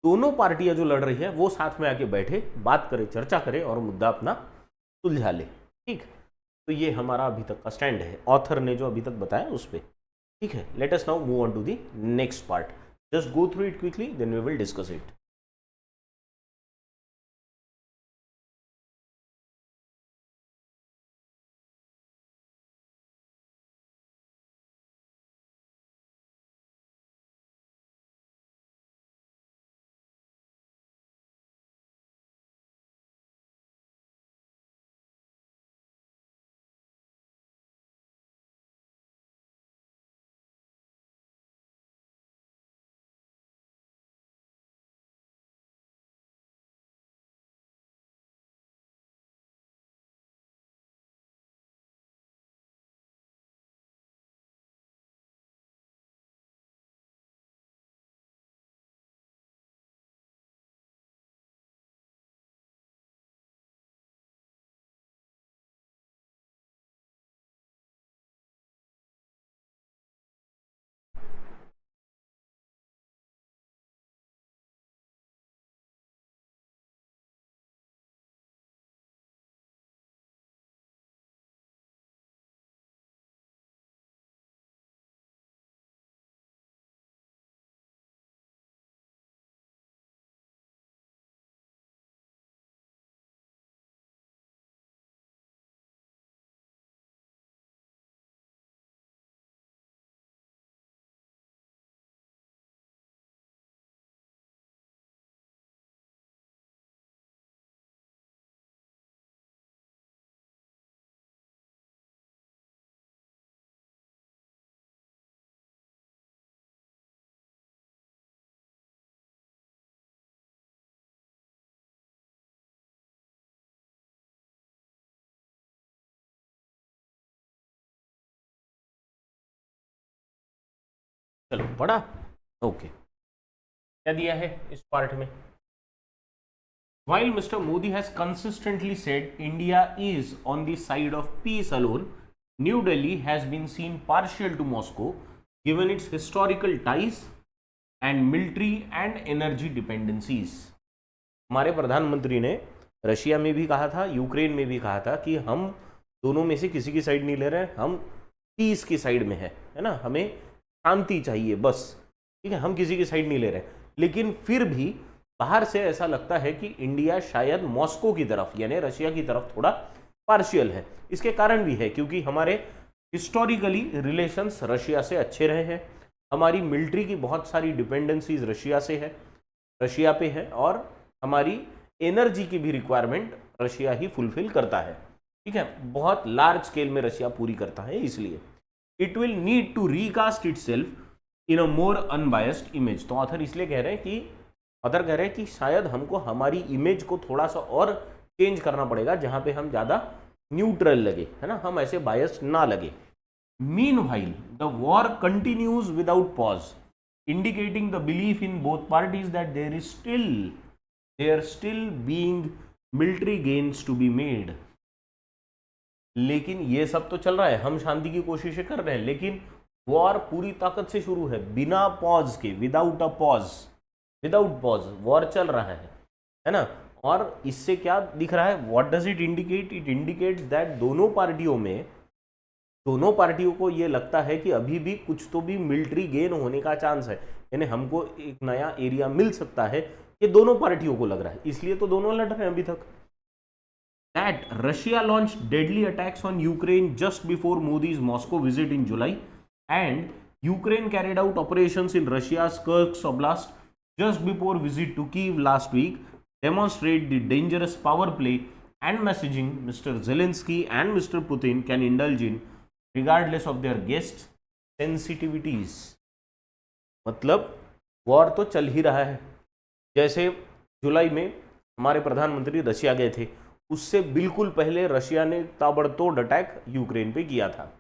दोनों पार्टियां जो लड़ रही है वो साथ में आके बैठे, बात करें, चर्चा करें और मुद्दा अपना सुलझा ले, ठीक। तो ये हमारा अभी तक का स्टैंड है, ऑथर ने जो अभी तक बताया उस पर, ठीक है। Let us now move on to the next part, just go through it quickly, then we will discuss it. चलो पढ़ा, ओके। क्या दिया है इस पार्ट में, While Mr. Modi has consistently said India is on the side of peace alone, New Delhi has been seen partial to Moscow given its historical ties and military and energy dependencies. हमारे प्रधानमंत्री ने Russia में भी कहा था, Ukraine में भी कहा था कि हम दोनों में से किसी की साइड नहीं ले रहे, हम पीस की साइड में है ना, हमें शांति चाहिए बस, ठीक है, हम किसी की साइड नहीं ले रहे। लेकिन फिर भी बाहर से ऐसा लगता है कि इंडिया शायद मॉस्को की तरफ यानी रशिया की तरफ थोड़ा पार्शियल है। इसके कारण भी है क्योंकि हमारे हिस्टोरिकली रिलेशंस रशिया से अच्छे रहे हैं, हमारी मिलिट्री की बहुत सारी डिपेंडेंसीज रशिया से है, रशिया पे है, और हमारी एनर्जी की भी रिक्वायरमेंट रशिया ही फुलफिल करता है, ठीक है, बहुत लार्ज स्केल में रशिया पूरी करता है। इसलिए it will need to recast itself in a more unbiased image. तो ऑथर इसलिए कह रहे हैं कि ऑथर कह रहे हैं कि शायद हमको हमारी इमेज को थोड़ा सा और चेंज करना पड़ेगा, जहां पे हम ज़्यादा न्यूट्रल लगे, है ना, हम ऐसे बायस्ड ना लगे। Meanwhile the war continues without pause, indicating the belief in both parties that there still being military gains to be made। लेकिन ये सब तो चल रहा है, हम शांति की कोशिशें कर रहे हैं, लेकिन वॉर पूरी ताकत से शुरू है, बिना पॉज के, विदाउट पॉज वॉर चल रहा है ना। और इससे क्या दिख रहा है, what does it indicate, it indicates that दोनों पार्टियों को ये लगता है कि अभी भी कुछ तो भी मिलिट्री गेन होने का चांस है, यानी हमको एक नया एरिया मिल सकता है, ये दोनों पार्टियों को लग रहा है, इसलिए तो दोनों लड़ रहे हैं अभी तक। That Russia launched deadly attacks on Ukraine just before Modi's Moscow visit in July, and Ukraine carried out operations in Russia's Kursk Oblast just before visit to Kyiv last week, demonstrate the dangerous power play and messaging Mr. Zelensky and Mr. Putin can indulge in regardless of their guests' sensitivities। मतलब war तो चल ही रहा है। जैसे जुलाई में हमारे प्रधानमंत्री Russia गए थे, उससे बिल्कुल पहले रशिया ने ताबड़तोड़ अटैक यूक्रेन पे किया था।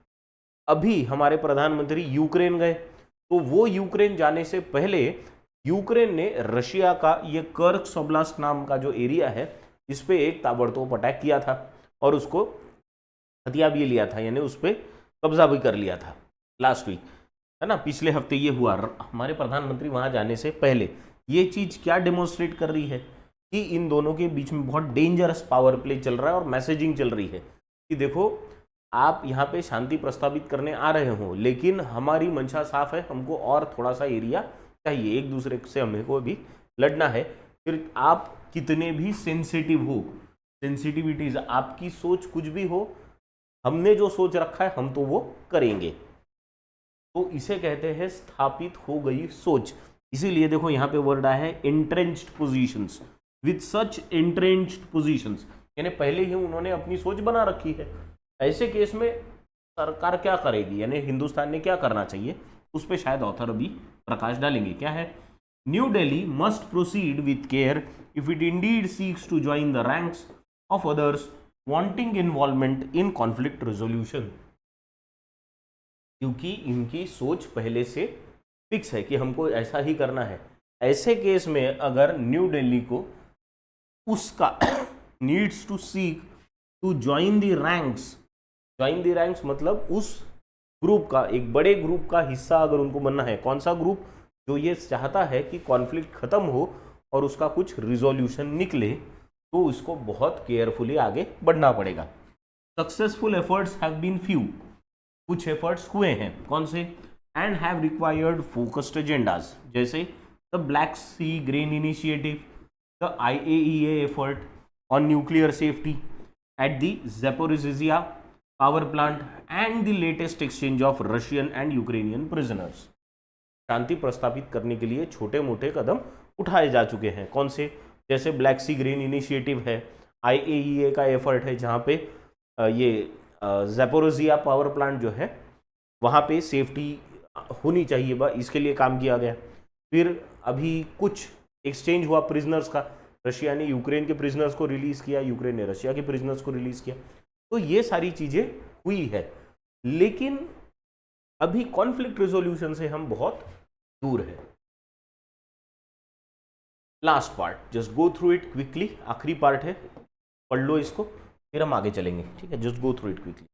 अभी हमारे प्रधानमंत्री यूक्रेन गए, तो वो यूक्रेन जाने से पहले यूक्रेन ने रशिया का ये कर्स्क ओब्लास्ट नाम का जो एरिया है, इस पे एक ताबड़तोड़ अटैक किया था और उसको हथिया भी लिया था, यानी उस पर कब्जा भी कर लिया था लास्ट वीक, है ना, पिछले हफ्ते ये हुआ। हमारे प्रधानमंत्री वहां जाने से पहले ये चीज क्या डेमोन्स्ट्रेट कर रही है कि इन दोनों के बीच में बहुत डेंजरस पावर प्ले चल रहा है और मैसेजिंग चल रही है कि देखो, आप यहाँ पे शांति प्रस्तावित करने आ रहे हो, लेकिन हमारी मंशा साफ है, हमको और थोड़ा सा एरिया चाहिए, एक दूसरे से हमको भी लड़ना है। फिर आप कितने भी सेंसिटिव हो, सेंसिटिविटीज, आपकी सोच कुछ भी हो, हमने जो सोच रखा है हम तो वो करेंगे। तो इसे कहते हैं स्थापित हो गई सोच। इसीलिए देखो यहाँ पे वर्ड आया है entrenched positions, with such entrenched positions, यानी पहले ही उन्होंने अपनी सोच बना रखी है। ऐसे केस में सरकार क्या करेगी, यानी हिंदुस्तान ने क्या करना चाहिए, उस पर शायद ऑथर अभी प्रकाश डालेंगे। क्या है, New Delhi must proceed with care if it indeed seeks to join the ranks of others wanting involvement in conflict resolution. क्योंकि इनकी सोच पहले से फिक्स है कि हमको ऐसा ही करना है। ऐसे केस में अगर न्यू दिल्ली को उसका needs to seek to join the ranks मतलब उस ग्रुप का, एक बड़े ग्रुप का हिस्सा अगर उनको बनना है, कौन सा ग्रुप, जो ये चाहता है कि कॉन्फ्लिक्ट खत्म हो और उसका कुछ रिजोल्यूशन निकले, तो उसको बहुत केयरफुली आगे बढ़ना पड़ेगा। Successful efforts have been few, कुछ एफर्ट्स हुए हैं, कौन से, and have required focused agendas, जैसे the Black Sea grain initiative, the IAEA effort on nuclear safety at the Zaporizhzhia power plant and the latest exchange of Russian and Ukrainian prisoners. शांति प्रस्तावित करने के लिए छोटे मोटे कदम उठाए जा चुके हैं, कौन से, जैसे ब्लैक सी ग्रेन इनिशिएटिव है, IAEA का एफर्ट है, जहाँ पे ये ज़ैपोरिज़िया पावर प्लांट जो है वहाँ पे सेफ्टी होनी चाहिए, इसके लिए काम किया गया। फिर अभी कुछ एक्सचेंज हुआ प्रिजनर्स का, रशिया ने यूक्रेन के प्रिजनर्स को रिलीज़ किया, यूक्रेन ने रशिया के प्रिजनर्स को रिलीज़ किया। तो ये सारी चीज़ें हुई है, लेकिन अभी कॉन्फ्लिक्ट रिजोल्यूशन से हम बहुत दूर है। Last part, just go through it quickly, आखिरी पार्ट है, पढ़ लो इसको, फिर हम आगे चलेंगे, ठीक है, just go through it quickly.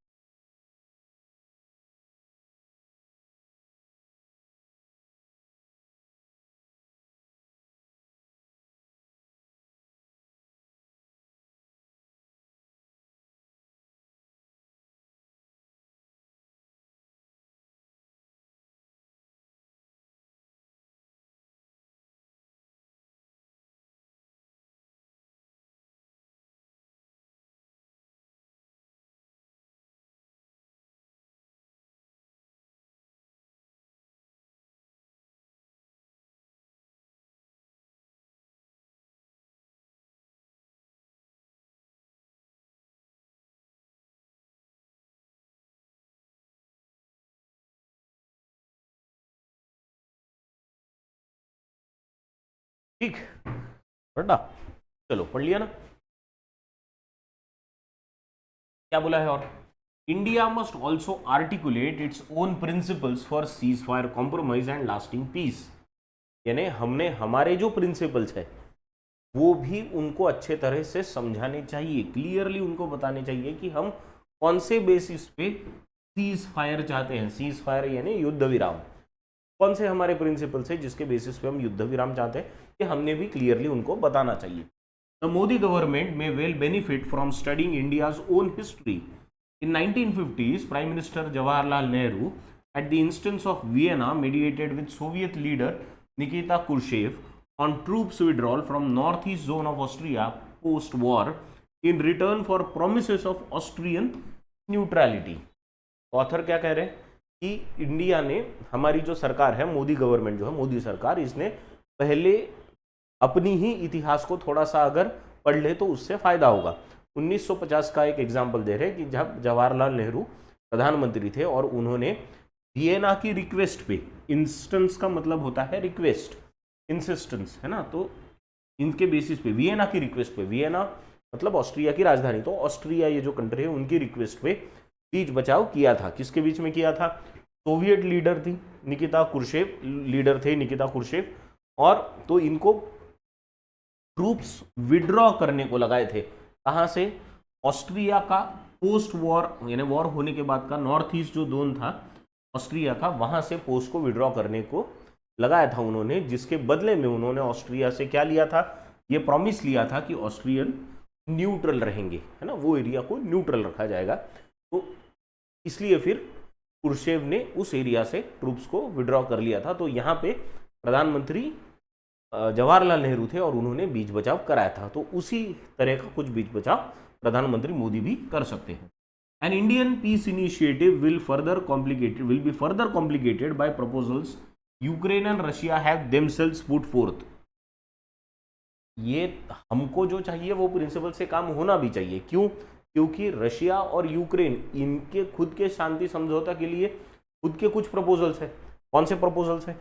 ठीक, पढ़ा, चलो पढ़ लिया ना। क्या बोला है और, India must also articulate its own principles for cease fire compromise and lasting peace. यानी हमने हमारे जो प्रिंसिपल्स है वो भी उनको अच्छे तरह से समझाने चाहिए, क्लियरली उनको बताने चाहिए कि हम कौन से बेसिस पे सीज फायर चाहते हैं। सीज फायर यानी युद्ध विराम, कौन से हमारे प्रिंसिपल्स है जिसके बेसिस पे हम युद्ध विराम चाहते हैं, कि हमने भी क्लियरली उनको बताना चाहिए। द मोदी गवर्नमेंट में well benefit from studying India's own history. In 1950s, Prime Minister Jawaharlal Nehru, at the instance of Vienna, mediated with Soviet leader Nikita Khrushchev on troops withdrawal from northeast zone of Austria post-war in return for promises of Austrian neutrality. Author क्या कह रहे हैं कि India ने, हमारी जो सरकार है, मोदी गवर्नमेंट जो है, मोदी सरकार, इसने पहले अपनी ही इतिहास को थोड़ा सा अगर पढ़ ले तो उससे फायदा होगा। 1950 का एक एग्जाम्पल दे रहे हैं कि जब जवाहरलाल नेहरू प्रधानमंत्री थे और उन्होंने वियना की रिक्वेस्ट पे, इंस्टेंस का मतलब होता है रिक्वेस्ट, इंसिस्टेंस है ना, तो इनके बेसिस पे वियना की रिक्वेस्ट पे, वियना मतलब ऑस्ट्रिया की राजधानी, तो ऑस्ट्रिया ये जो कंट्री है उनकी रिक्वेस्ट पे बीच बचाव किया था। किसके बीच में किया था? सोवियत लीडर थी निकिता क्रुश्चेव, लीडर थे निकिता क्रुश्चेव, और तो इनको ट्रूप्स विड्रॉ करने को लगाए थे। कहाँ से? ऑस्ट्रिया का पोस्ट वॉर, यानी वॉर होने के बाद का नॉर्थ ईस्ट जो जोन था ऑस्ट्रिया का, वहां से पोस्ट को विड्रॉ करने को लगाया था उन्होंने, जिसके बदले में उन्होंने ऑस्ट्रिया से क्या लिया था? ये प्रॉमिस लिया था कि ऑस्ट्रियन न्यूट्रल रहेंगे, है ना, वो एरिया को न्यूट्रल रखा जाएगा। तो इसलिए फिर क्रुश्चेव ने उस एरिया से ट्रूप्स को विड्रॉ कर लिया था। तो यहाँ पे प्रधानमंत्री जवाहरलाल नेहरू थे और उन्होंने बीच बचाव कराया था। तो उसी तरह का कुछ बीच बचाव प्रधानमंत्री मोदी भी कर सकते हैं। An Indian peace initiative will be further complicated by proposals Ukraine and Russia have themselves put forth. ये हमको जो चाहिए वो प्रिंसिपल से काम होना भी चाहिए। क्यों? क्योंकि रशिया और यूक्रेन इनके खुद के शांति समझौता के लिए खुद के कुछ प्रपोजल्स है। कौन से प्रपोजल्स है?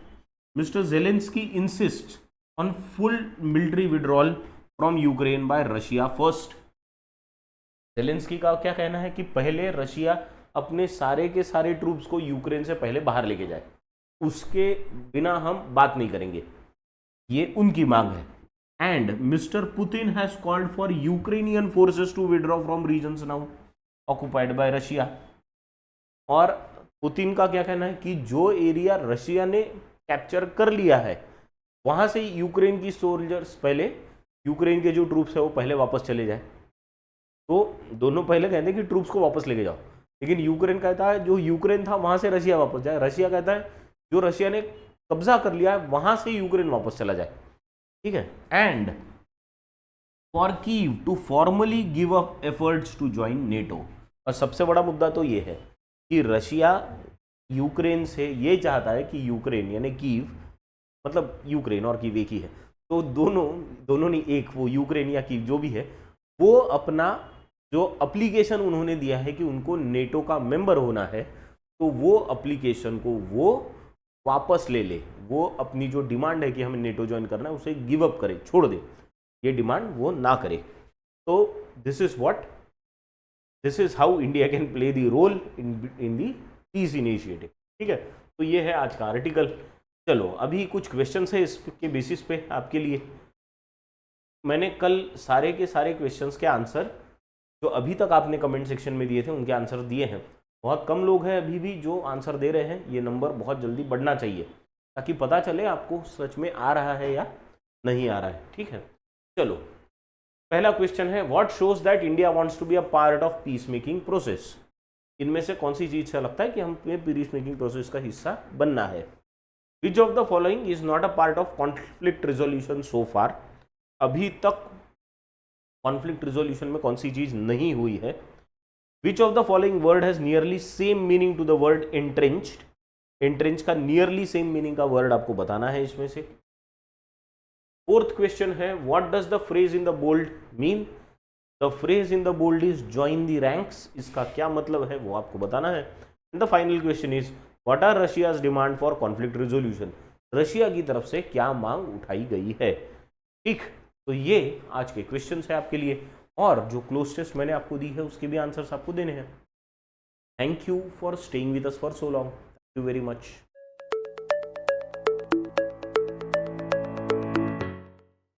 Mister Zelensky insist on full military withdrawal from Ukraine bye Russia first. Zelensky का क्या कहना है कि पहले रशिया अपने सारे के सारे ट्रूप्स को यूक्रेन से पहले बाहर लेके जाए, उसके बिना हम बात नहीं करेंगे, ये उनकी मांग है। And mister Putin has called for Ukrainian forces to withdraw from regions now occupied by Russia. और पुतिन का क्या कहना है कि जो एरिया रशिया ने कैप्चर कर लिया है वहां से यूक्रेन की सोल्जर्स, पहले यूक्रेन के जो ट्रूप्स है वो पहले वापस चले जाए। तो दोनों पहले कहते हैं कि ट्रूप्स को वापस लेके जाओ, लेकिन यूक्रेन कहता है जो यूक्रेन था वहां से रशिया वापस जाए। रशिया कहता है जो रशिया ने कब्जा कर लिया है वहां से यूक्रेन वापस चला जाए। ठीक है। And for Kyiv to formally give up efforts to join NATO. और सबसे बड़ा मुद्दा तो ये है कि रशिया यूक्रेन से ये चाहता है कि यूक्रेन यानी कीव, मतलब यूक्रेन और कीव एक ही है, तो दोनों ने एक, वो यूक्रेन या कीव जो भी है, वो अपना जो एप्लीकेशन उन्होंने दिया है कि उनको नेटो का मेंबर होना है, तो वो एप्लीकेशन को वो वापस ले ले। वो अपनी जो डिमांड है कि हमें नेटो ज्वाइन करना है उसे गिव अप करे, छोड़ दे, ये डिमांड वो ना करे। तो this is how India can play the role in the peace initiative. ठीक है, तो ये है आज का आर्टिकल। चलो अभी कुछ क्वेश्चंस है इसके बेसिस पे आपके लिए। मैंने कल सारे के सारे क्वेश्चंस के आंसर जो अभी तक आपने कमेंट सेक्शन में दिए थे उनके आंसर दिए हैं। बहुत कम लोग हैं अभी भी जो आंसर दे रहे हैं, ये नंबर बहुत जल्दी बढ़ना चाहिए ताकि पता चले आपको सच में आ रहा है या नहीं आ रहा है। ठीक है, चलो पहला क्वेश्चन है, what shows that India wants to be a part of peace making process. इनमें से कौन सी चीज से लगता है कि हमें पीस मेकिंग प्रोसेस का हिस्सा बनना है? Which of the following is not a part of conflict resolution so far. अभी तक कॉन्फ्लिक्ट रिजोल्यूशन में कौन सी चीज नहीं हुई है? Which of the following word has nearly same meaning to the word entrenched. Entrench का नियरली सेम मीनिंग का वर्ड आपको बताना है इसमें से। फोर्थ क्वेश्चन है, what does the phrase in the bold mean. The phrase in the bold is join the ranks, इसका क्या मतलब है वो आपको बताना है। And the final question is, what are Russia's demand for conflict resolution. Russia की तरफ से क्या मांग उठाई गई है। ठीक, तो ये आज के क्वेश्चन है आपके लिए, और जो क्लोज टेस्ट मैंने आपको दी है उसके भी आंसर्स आपको देने हैं। Thank you for staying with us for so long, thank you very much.